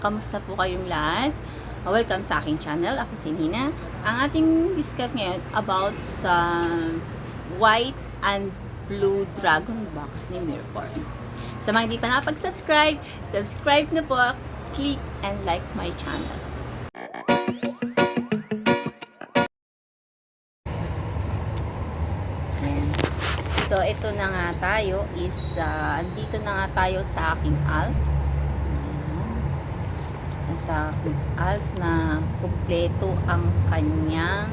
kamusta po kayong lahat? Welcome sa aking channel. Ako si Nina. Ang ating discuss ngayon about sa white and blue dragon box ni Mirror. Sa mga hindi pa nakapag-subscribe, subscribe na po, click and like my channel. Ayan. So, ito na nga tayo is, dito na nga tayo sa aking alt. Sa aking alt na kumpleto ang kanyang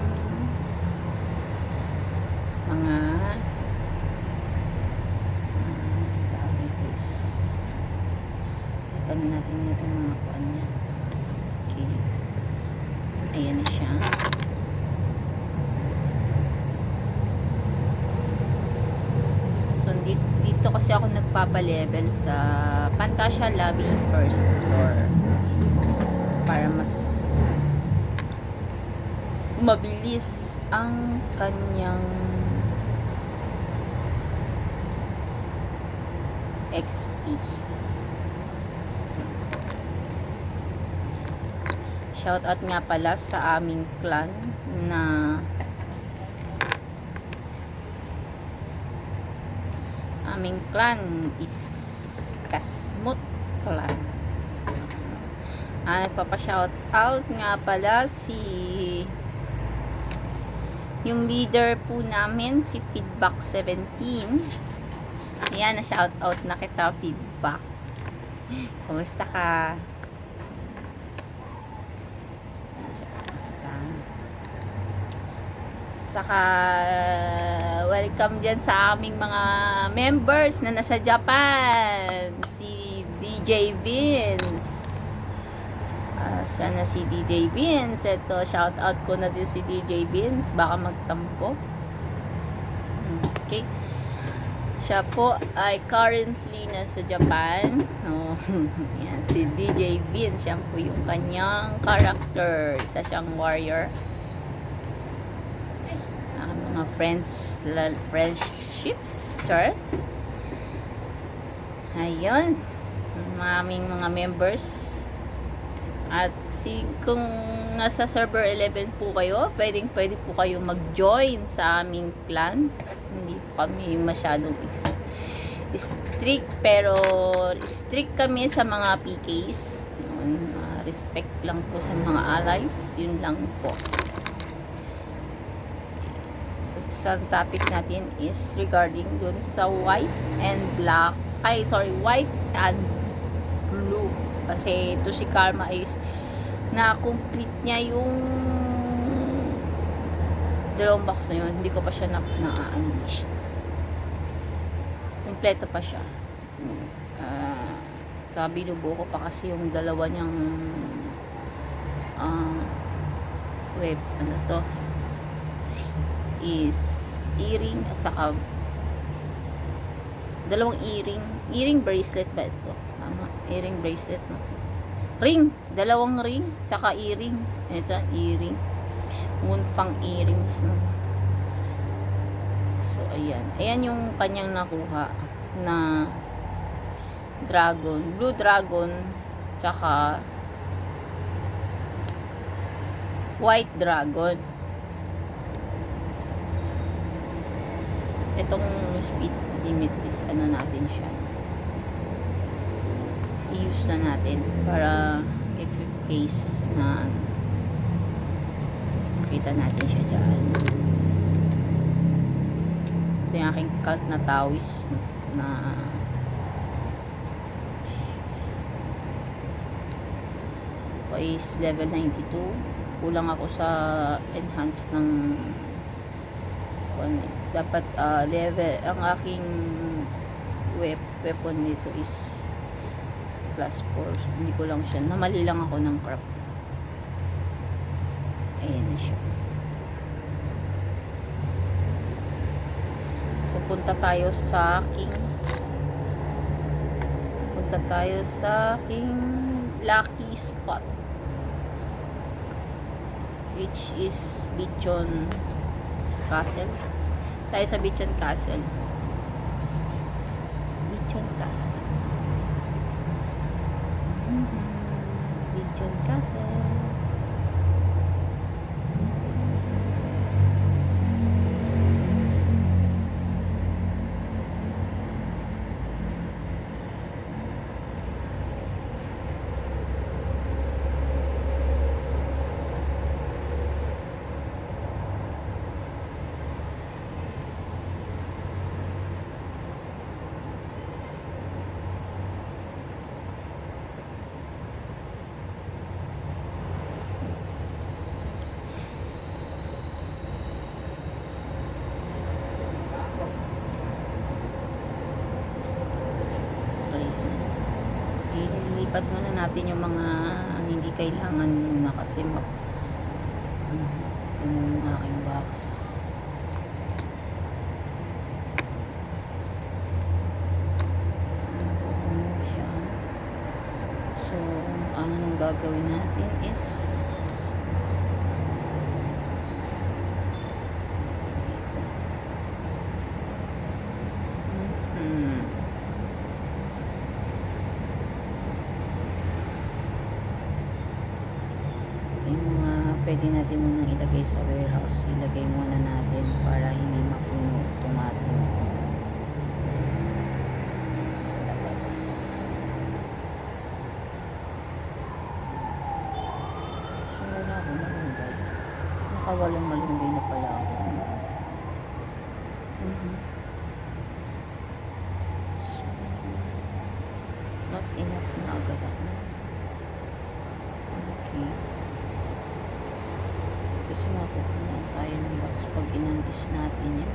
mga ito na natin itong mga kuan niya. Okay. Ayan na siya. So, dito kasi ako nagpapalevel sa Pantasya Lobby first floor para mas mabilis ang kanyang XP. Shoutout nga pala sa aming clan na is Kasmut Clan. Nagpapa-shoutout nga pala yung leader po namin, si Feedback 17. Ayan, na-shoutout na kita, Feedback. Kumusta ka? Saka welcome dyan sa aming mga members na nasa Japan. Si DJ Vince. Sana si DJ Vince. Ito, shout out ko na din si DJ Vince. Baka magtampo. Okay. Siya po ay currently nasa Japan. Oh, yan, si DJ Vince. Siya po yung kanyang character. Isa siyang warrior. Mga friendships. Sure. Ayun. Aming mga members. At kung nasa server 11 po kayo, pwede po kayo mag-join sa aming clan. Hindi kami masyadong strict, pero strict kami sa mga PKs. Respect lang po sa mga allies. Yun lang po. So, sa topic natin is regarding dun sa white and black. White and blue. Kasi ito si Karma is na-complete niya yung dalawang box na yun. Hindi ko pa siya na-unleash. Kompleto pa siya. Sabi nubo ko pa kasi yung dalawa niyang web. Ano to? Is earring at saka dalawang earring bracelet ba ito? Earring bracelet na ring, dalawang ring saka earring. Ito, earring, Moonfang earrings, no? So ayan yung kanyang nakuha na dragon, blue dragon saka white dragon. Itong speed limit is ano natin siya, i-use na natin para if in case na makita natin siya dyan. Ito yung aking cult na tawis na is level 92. Kulang ako sa enhance ng dapat level. Ang aking weapon nito is plus 4. Hindi ko lang siya. Namali lang ako ng crap. Ayan na siya. So, punta tayo sa aking lucky spot, which is Bichon Castle. Tayo sa Bichon Castle. Lechon Castle. Ilipat muna natin yung mga hindi kailangan muna kasi yung aking box. Siya. So, ang gagawin natin is pwede natin munang ilagay sa warehouse. Ilagay muna natin para hindi mapuno itong ating sa labas. So, wala akong malunggay. Nakawalang malunggay na pala ako. So, not enough na agad ako. Okay. Kasi mapupuno tayo ng box pag inalis natin yan.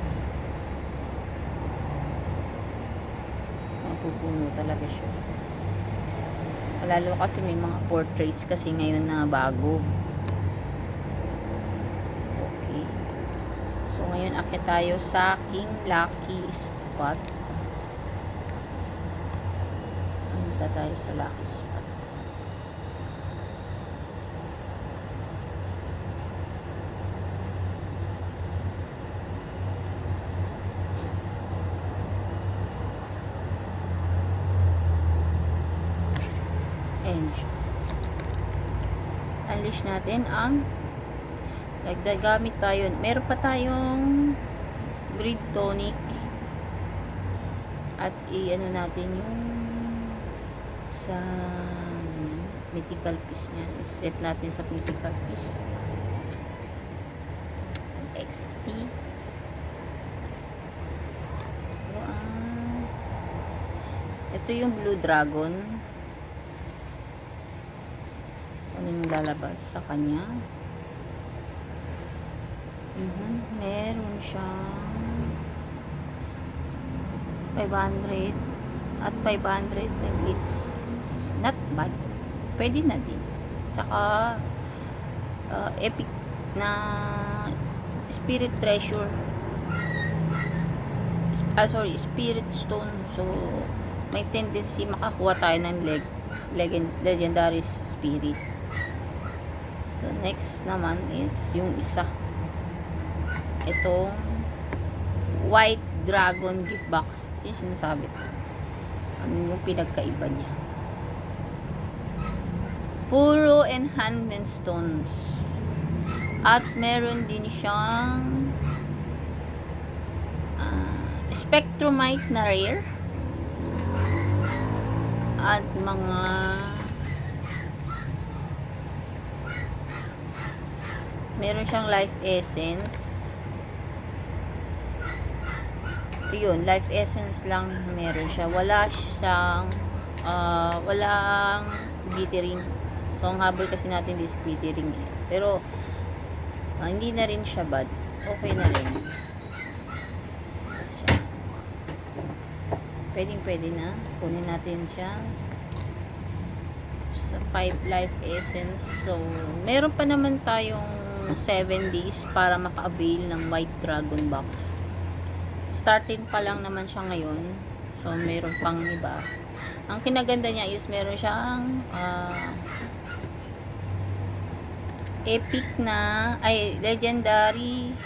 Mapupuno talaga siya. Lalo kasi may mga portraits kasi ngayon na bago. Okay. So ngayon akit tayo sa King Lucky Spot. Punta tayo sa Lucky Spot. Unleash natin ang nagdagamit tayo. Meron pa tayong grid tonic at i-ano natin yung sa mythical piece niya. I-set natin sa mythical piece. XP. So, ito yung Blue Dragon. Ano yung lalabas sa kanya? Meron siyang 500 at 500 it's not bad. Pwede na din. Tsaka epic na spirit treasure. Spirit stone. So may tendency makakuha tayo ng legendary spirit. So, next naman is yung isa. Itong White Dragon gift box. Yung sinasabi ko. Ano yung pinagkaiba niya. Puro enhancement stones. At meron din siyang Spectrumite na rare. At mga meron siyang life essence. Yun, life essence lang meron siya. Wala siyang walang glittering. So ang habol kasi natin is glittering eh. Pero hindi na rin siya bad. Okay na rin. Pwede na. Kunin natin siya sa 5 life essence. So meron pa naman tayong 7 days para maka-avail ng White Dragon box. Starting pa lang naman siya ngayon. So, meron pang iba. Ang kinaganda niya is meron siyang epic na, legendary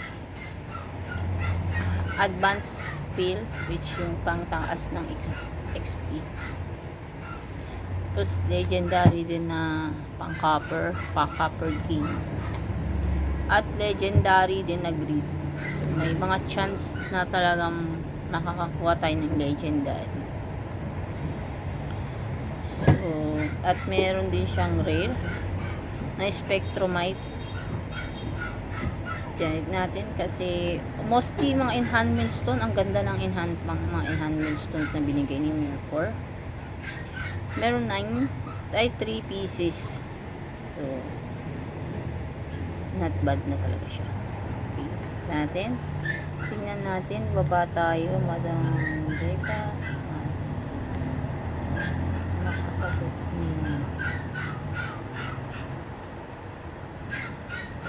advanced field, which yung pang taas ng XP. Tapos legendary din na pang-copper, pa-copper king. At legendary din na grid. So may mga chance na talagang makakakuha tayo ng legendary. So, at meron din siyang rare na Spectromite. Diyan natin kasi mostly mga enhancement stone, ang ganda ng mga enhancement stone na binigay ni Mirror. Meron 3 pieces. So, not bad na talaga siya. Okay. Natin. Tingnan natin. Baba tayo. Madam Dekas. Nakasagot niya.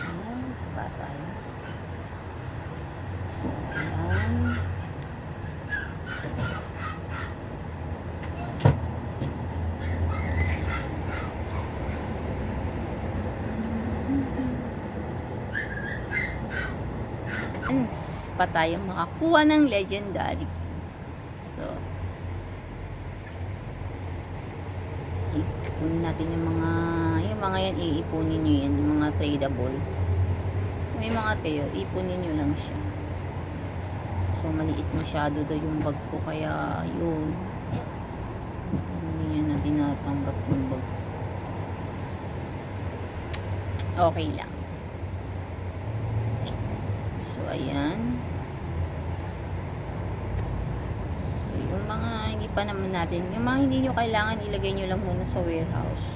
Ayan. Baba tayo. So, ayan. Pa tayong makakuha ng legendary. So, ipunin natin yung mga yan, iipunin nyo yan, yung mga tradable. May mga tayo, ipunin nyo lang siya. So, maliit masyado daw yung bag ko, kaya yun. Hindi yan na tinatanggap yung bag. Okay lang. So, ayan. Yung mga hindi pa naman natin, yung mga hindi nyo kailangan, ilagay nyo lang muna sa warehouse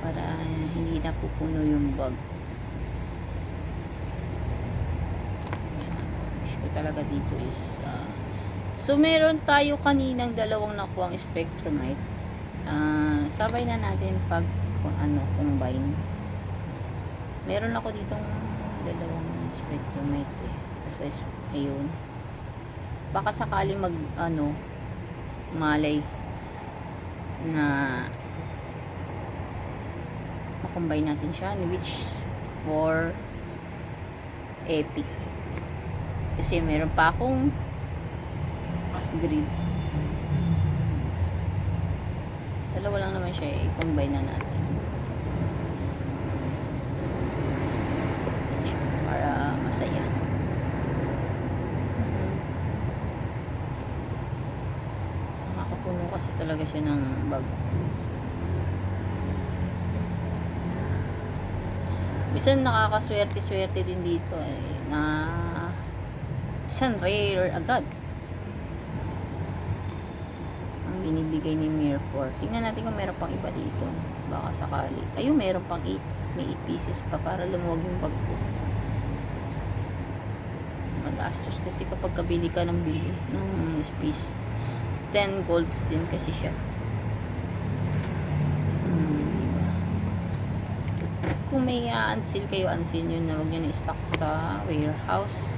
para hindi na pupuno yung bag. Wish ko talaga dito is so meron tayo kaninang dalawang nakuha ang Spectromite. Sabay na natin pag combine. Meron ako ditong dalawang Spectromite kasi ayun, baka sakali malay na makombine natin siya, which for epic kasi meron pa akong grid. Dalawa lang naman siya, i-combine na natin para masaya. Puno kasi talaga siya ng bag. Bisan nakakaswerte-swerte din dito na bisan rare agad ang binibigay ni Mirror. Tingnan natin kung meron pang iba dito. Baka sakali. Ayun, meron pang 8. May 8 pieces pa para lumuwag yung bag ko. Magastos kasi kapag kabili ka ng bili ng piece. 10 golds din kasi siya. Diba? Kung may unseal kayo, unseal nyo na, huwag nyo na stock sa warehouse.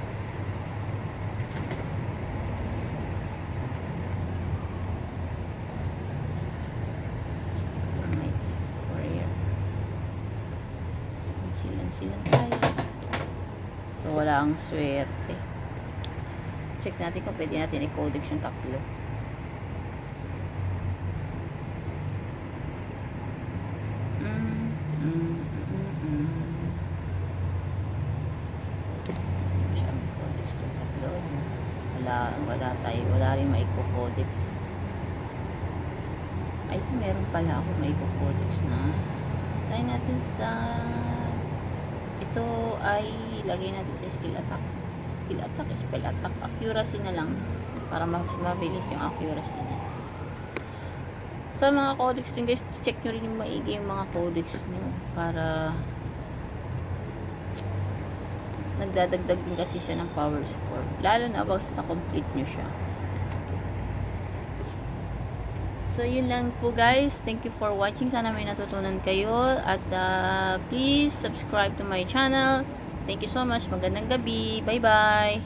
Unseal tayo. So wala ang swerte. Check natin kung pwede natin i-codex yung tatlo. Wala rin maiko-codex. Ay, meron pala ako maiko-codex na. Try natin sa ito ay lagay natin sa skill attack, spell attack, accuracy na lang para mas mabilis yung accuracy niya. Sa mga codex din guys, check nyo rin yung maigi yung mga codex nyo para nagdadagdag din kasi siya ng power score, lalo na pag na-complete nyo siya. So yun lang po guys, thank you for watching, sana may natutunan kayo at please subscribe to my channel. Thank you so much, magandang gabi, bye bye.